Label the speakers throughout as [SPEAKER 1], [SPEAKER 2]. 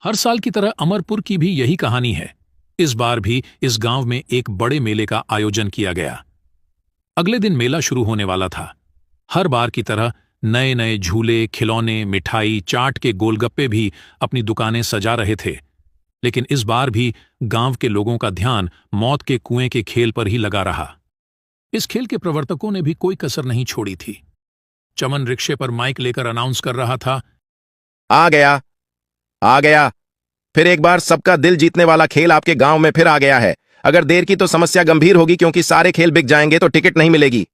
[SPEAKER 1] हर साल की तरह अमरपुर की भी यही कहानी है। इस बार भी इस गांव में एक बड़े मेले का आयोजन किया गया। अगले दिन मेला शुरू होने वाला था। हर बार की तरह नए नए झूले, खिलौने, मिठाई, चाट के गोलगप्पे भी अपनी दुकानें सजा रहे थे। लेकिन इस बार भी गांव के लोगों का ध्यान मौत के कुएं के खेल पर ही लगा रहा। इस खेल के प्रवर्तकों ने भी कोई कसर नहीं छोड़ी थी। चमन रिक्शे पर माइक लेकर अनाउंस कर रहा था,
[SPEAKER 2] आ गया, आ गया। फिर एक बार सबका दिल जीतने वाला खेल आपके गांव में फिर आ गया है। अगर देर की तो समस्या गंभीर होगी, क्योंकि सारे खेल बिक जाएंगे तो टिकट नहीं मिलेगी।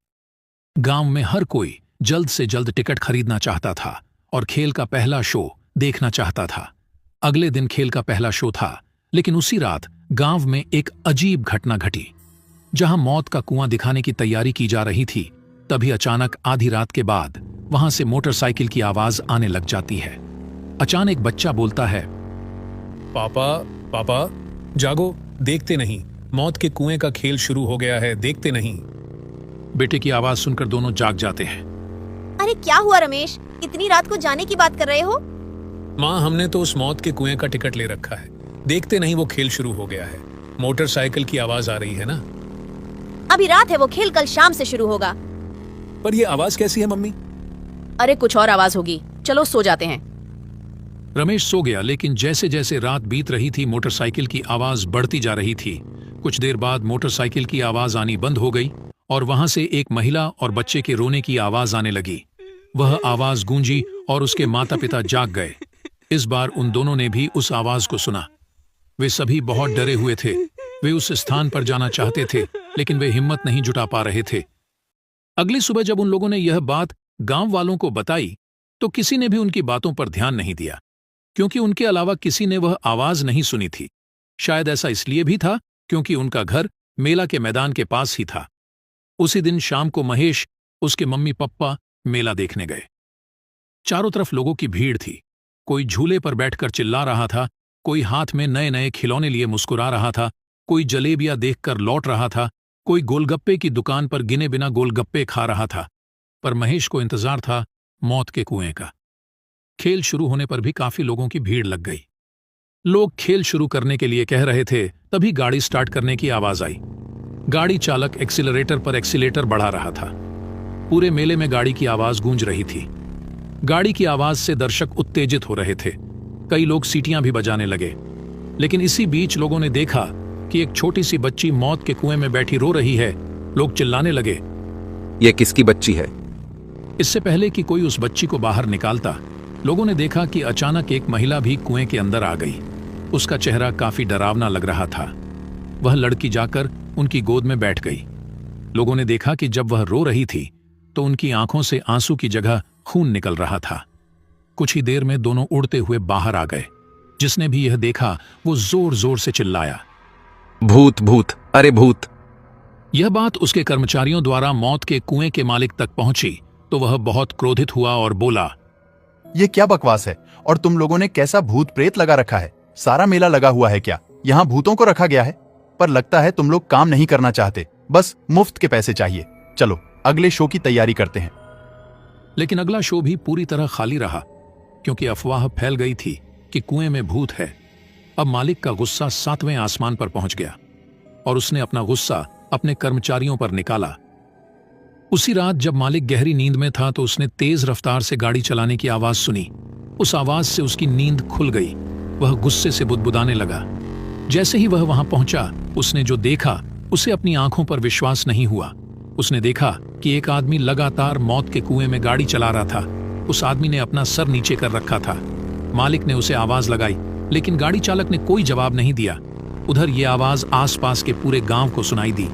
[SPEAKER 1] गांव में हर कोई जल्द से जल्द टिकट खरीदना चाहता था और खेल का पहला शो देखना चाहता था। अगले दिन खेल का पहला शो था, लेकिन उसी रात गांव में एक अजीब घटना घटी। जहां मौत का कुआं दिखाने की तैयारी की जा रही थी, तभी अचानक आधी रात के बाद वहां से मोटरसाइकिल की आवाज आने लग जाती है। अचानक बच्चा बोलता है, पापा पापा जागो, देखते नहीं, मौत के कुएं का खेल शुरू हो गया है, देखते नहीं। बेटे की आवाज सुनकर दोनों जाग जाते हैं।
[SPEAKER 3] अरे क्या हुआ रमेश, इतनी रात को जाने की बात कर रहे हो?
[SPEAKER 1] माँ, हमने तो उस मौत के कुएं का टिकट ले रखा है, देखते नहीं वो खेल शुरू हो गया है। मोटरसाइकिल की आवाज आ रही है ना।
[SPEAKER 3] अभी रात है, वो खेल कल शाम से शुरू होगा।
[SPEAKER 1] पर ये आवाज कैसी है मम्मी?
[SPEAKER 3] अरे कुछ और आवाज होगी, चलो सो जाते हैं।
[SPEAKER 1] रमेश सो गया, लेकिन जैसे जैसे रात बीत रही थी मोटरसाइकिल की आवाज बढ़ती जा रही थी। कुछ देर बाद मोटरसाइकिल की आवाज आनी बंद हो गई और वहां से एक महिला और बच्चे के रोने की आवाज आने लगी। वह आवाज गूंजी और उसके माता पिता जाग गए। इस बार उन दोनों ने भी उस आवाज को सुना। वे सभी बहुत डरे हुए थे। वे उस स्थान पर जाना चाहते थे, लेकिन वे हिम्मत नहीं जुटा पा रहे थे। अगली सुबह जब उन लोगों ने यह बात गांव वालों को बताई, तो किसी ने भी उनकी बातों पर ध्यान नहीं दिया, क्योंकि उनके अलावा किसी ने वह आवाज नहीं सुनी थी। शायद ऐसा इसलिए भी था क्योंकि उनका घर मेला के मैदान के पास ही था। उसी दिन शाम को महेश, उसके मम्मी पप्पा मेला देखने गए। चारों तरफ लोगों की भीड़ थी। कोई झूले पर बैठकर चिल्ला रहा था, कोई हाथ में नए नए खिलौने लिए मुस्कुरा रहा था, कोई जलेबियां देखकर लौट रहा था, कोई गोलगप्पे की दुकान पर गिने बिना गोलगप्पे खा रहा था। पर महेश को इंतजार था मौत के कुएं का। खेल शुरू होने पर भी काफी लोगों की भीड़ लग गई। लोग खेल शुरू करने के लिए कह रहे थे, तभी गाड़ी स्टार्ट करने की आवाज आई। गाड़ी चालक एक्सीलरेटर पर एक्सीलेटर बढ़ा रहा था। पूरे मेले में गाड़ी की आवाज गूंज रही थी। गाड़ी की आवाज से दर्शक उत्तेजित हो रहे थे। कई लोग सीटियां भी बजाने लगे। लेकिन इसी बीच लोगों ने देखा कि एक छोटी सी बच्ची मौत के कुएं में बैठी रो रही है। लोग चिल्लाने लगे,
[SPEAKER 2] ये किसकी बच्ची है?
[SPEAKER 1] इससे पहले कि कोई उस बच्ची को बाहर निकालता, लोगों ने देखा कि अचानक एक महिला भी कुएं के अंदर आ गई। उसका चेहरा काफी डरावना लग रहा था। वह लड़की जाकर उनकी गोद में बैठ गई। लोगों ने देखा कि जब वह रो रही थी तो उनकी आंखों से आंसू की जगह खून निकल रहा था। कुछ ही देर में दोनों उड़ते हुए बाहर आ गए। जिसने भी यह देखा वो जोर जोर से चिल्लाया,
[SPEAKER 2] भूत भूत, अरे भूत!
[SPEAKER 1] यह बात उसके कर्मचारियों द्वारा मौत के कुएं के मालिक तक पहुंची तो वह बहुत क्रोधित हुआ और बोला,
[SPEAKER 4] ये क्या बकवास है? और तुम लोगों ने कैसा भूत प्रेत लगा रखा है? सारा मेला लगा हुआ है क्या? यहाँ भूतों को रखा गया है? पर लगता है तुम लोग काम नहीं करना चाहते, बस मुफ्त के पैसे चाहिए। चलो अगले शो की तैयारी करते हैं।
[SPEAKER 1] लेकिन अगला शो भी पूरी तरह खाली रहा, क्योंकि अफवाह फैल गई थी कि कुएं में भूत है। अब मालिक का गुस्सा 7वें आसमान पर पहुंच गया और उसने अपना गुस्सा अपने कर्मचारियों पर निकाला। उसी रात जब मालिक गहरी नींद में था तो उसने तेज रफ्तार से गाड़ी चलाने की आवाज सुनी। उस आवाज से उसकी नींद खुल गई। वह गुस्से से बुदबुदाने लगा। जैसे ही वह वहां पहुंचा, उसने जो देखा उसे अपनी आंखों पर विश्वास नहीं हुआ। उसने देखा कि एक आदमी लगातार मौत के कुएं में गाड़ी चला रहा था। उस आदमी ने अपना सर नीचे कर रखा था। मालिक ने उसे आवाज लगाई, लेकिन गाड़ी चालक ने कोई जवाब नहीं दिया। उधर ये आवाज आसपास के पूरे गांव को सुनाई दी।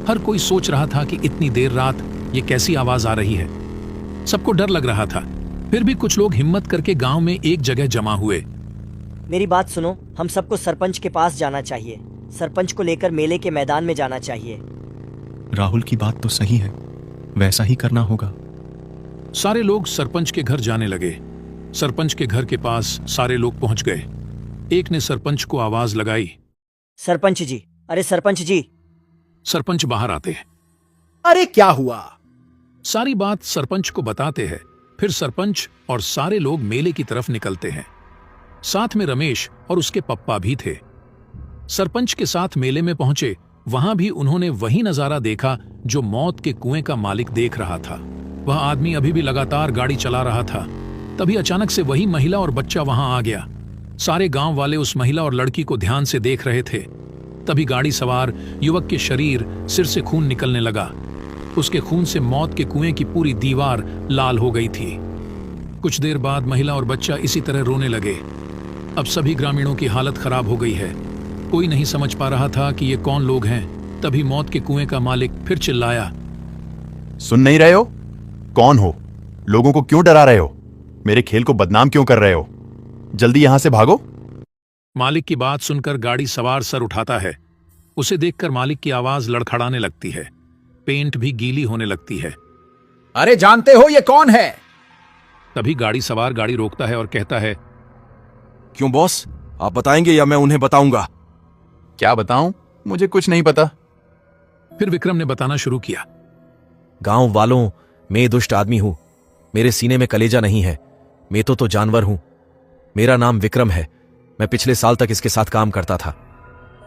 [SPEAKER 1] हर कोई सोच रहा था कि इतनी देर रात ये कैसी आवाज आ रही है। सबको डर लग रहा था। फिर भी कुछ लोग हिम्मत करके गांव में एक जगह जमा हुए।
[SPEAKER 5] मेरी बात सुनो, हम सबको सरपंच के पास जाना चाहिए। सरपंच को लेकर मेले के मैदान में जाना चाहिए।
[SPEAKER 6] राहुल की बात तो सही है, वैसा ही करना होगा।
[SPEAKER 1] सारे लोग सरपंच के घर जाने लगे। सरपंच के घर के पास सारे लोग पहुंच गए। एक ने सरपंच को आवाज लगाई,
[SPEAKER 5] सरपंच जी, अरे सरपंच जी।
[SPEAKER 1] सरपंच बाहर आते हैं।
[SPEAKER 7] अरे क्या हुआ?
[SPEAKER 1] सारी बात सरपंच को बताते हैं। फिर सरपंच और सारे लोग मेले की तरफ निकलते हैं। साथ में रमेश और उसके पप्पा भी थे। सरपंच के साथ मेले में पहुंचे। वहां भी उन्होंने वही नजारा देखा जो मौत के कुएं का मालिक देख रहा था। वह आदमी अभी भी लगातार गाड़ी चला रहा था। तभी अचानक से वही महिला और बच्चा वहां आ गया। सारे गांव वाले उस महिला और लड़की को ध्यान से देख रहे थे। तभी गाड़ी सवार युवक के शरीर सिर से खून निकलने लगा। उसके खून से मौत के कुएं की पूरी दीवार लाल हो गई थी। कुछ देर बाद महिला और बच्चा इसी तरह रोने लगे। अब सभी ग्रामीणों की हालत खराब हो गई है। कोई नहीं समझ पा रहा था कि ये कौन लोग हैं। तभी मौत के कुएं का मालिक फिर चिल्लाया,
[SPEAKER 4] सुन नहीं रहे हो? कौन हो? लोगों को क्यों डरा रहे हो? मेरे खेल को बदनाम क्यों कर रहे हो? जल्दी यहां से भागो।
[SPEAKER 1] मालिक की बात सुनकर गाड़ी सवार सर उठाता है। उसे देखकर मालिक की आवाज लड़खड़ाने लगती है। पेंट भी गीली होने लगती है।
[SPEAKER 7] अरे जानते हो ये कौन है?
[SPEAKER 1] तभी गाड़ी सवार गाड़ी रोकता है और कहता है,
[SPEAKER 8] क्यों बॉस, आप बताएंगे या मैं उन्हें बताऊंगा?
[SPEAKER 4] क्या बताऊं? मुझे कुछ नहीं पता।
[SPEAKER 1] फिर विक्रम ने बताना शुरू किया।
[SPEAKER 8] गांव वालों, मैं दुष्ट आदमी हूं। मेरे सीने में कलेजा नहीं है। मैं तो जानवर हूं। मेरा नाम विक्रम है। मैं पिछले साल तक इसके साथ काम करता था।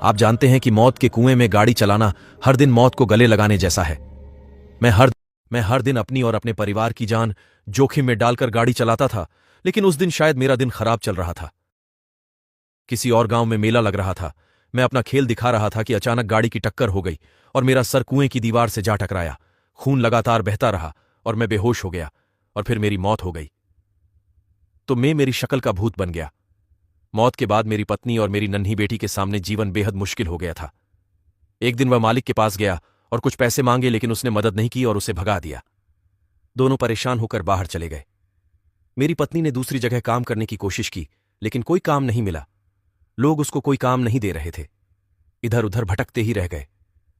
[SPEAKER 8] आप जानते हैं कि मौत के कुएं में गाड़ी चलाना हर दिन मौत को गले लगाने जैसा है। मैं हर दिन अपनी और अपने परिवार की जान जोखिम में डालकर गाड़ी चलाता था, लेकिन उस दिन शायद मेरा दिन खराब चल रहा था। किसी और गांव में मेला लग रहा था। मैं अपना खेल दिखा रहा था कि अचानक गाड़ी की टक्कर हो गई और मेरा सर कुएं की दीवार से जा टकराया। खून लगातार बहता रहा और मैं बेहोश हो गया और फिर मेरी मौत हो गई। तो मैं मेरी शक्ल का भूत बन गया। मौत के बाद मेरी पत्नी और मेरी नन्ही बेटी के सामने जीवन बेहद मुश्किल हो गया था। एक दिन वह मालिक के पास गया और कुछ पैसे मांगे, लेकिन उसने मदद नहीं की और उसे भगा दिया। दोनों परेशान होकर बाहर चले गए। मेरी पत्नी ने दूसरी जगह काम करने की कोशिश की, लेकिन कोई काम नहीं मिला। लोग उसको कोई काम नहीं दे रहे थे। इधर उधर भटकते ही रह गए।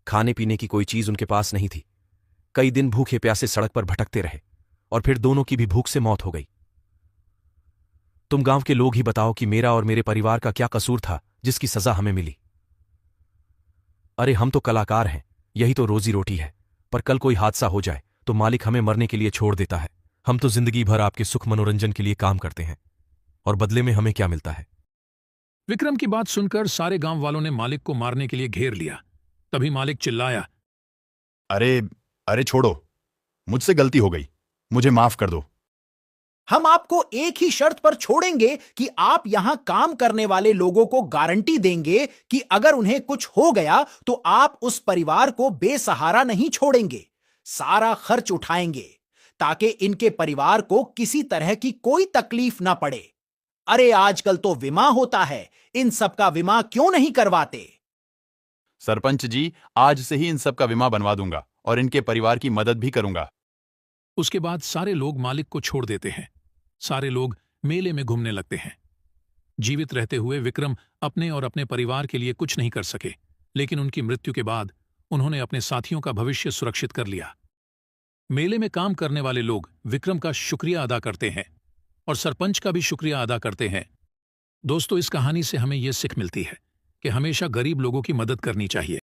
[SPEAKER 8] खाने पीने की कोई चीज उनके पास नहीं थी। कई दिन भूखे प्यासे सड़क पर भटकते रहे और फिर दोनों की भी भूख से मौत हो गई। तुम गांव के लोग ही बताओ कि मेरा और मेरे परिवार का क्या कसूर था जिसकी सजा हमें मिली? अरे हम तो कलाकार हैं, यही तो रोजी रोटी है। पर कल कोई हादसा हो जाए तो मालिक हमें मरने के लिए छोड़ देता है। हम तो जिंदगी भर आपके सुख मनोरंजन के लिए काम करते हैं, और बदले में हमें क्या मिलता है?
[SPEAKER 1] विक्रम की बात सुनकर सारे गांव वालों ने मालिक को मारने के लिए घेर लिया। तभी मालिक चिल्लाया,
[SPEAKER 4] अरे अरे छोड़ो, मुझसे गलती हो गई, मुझे माफ कर दो।
[SPEAKER 7] हम आपको एक ही शर्त पर छोड़ेंगे कि आप यहां काम करने वाले लोगों को गारंटी देंगे कि अगर उन्हें कुछ हो गया तो आप उस परिवार को बेसहारा नहीं छोड़ेंगे। सारा खर्च उठाएंगे ताकि इनके परिवार को किसी तरह की कोई तकलीफ ना पड़े। अरे आजकल तो बीमा होता है, इन सब का बीमा क्यों नहीं करवाते?
[SPEAKER 4] सरपंच जी, आज से ही इन सब का बीमा बनवा दूंगा और इनके परिवार की मदद भी करूंगा।
[SPEAKER 1] उसके बाद सारे लोग मालिक को छोड़ देते हैं। सारे लोग मेले में घूमने लगते हैं। जीवित रहते हुए विक्रम अपने और अपने परिवार के लिए कुछ नहीं कर सके, लेकिन उनकी मृत्यु के बाद उन्होंने अपने साथियों का भविष्य सुरक्षित कर लिया। मेले में काम करने वाले लोग विक्रम का शुक्रिया अदा करते हैं और सरपंच का भी शुक्रिया अदा करते हैं। दोस्तों, इस कहानी से हमें यह सीख मिलती है कि हमेशा गरीब लोगों की मदद करनी चाहिए।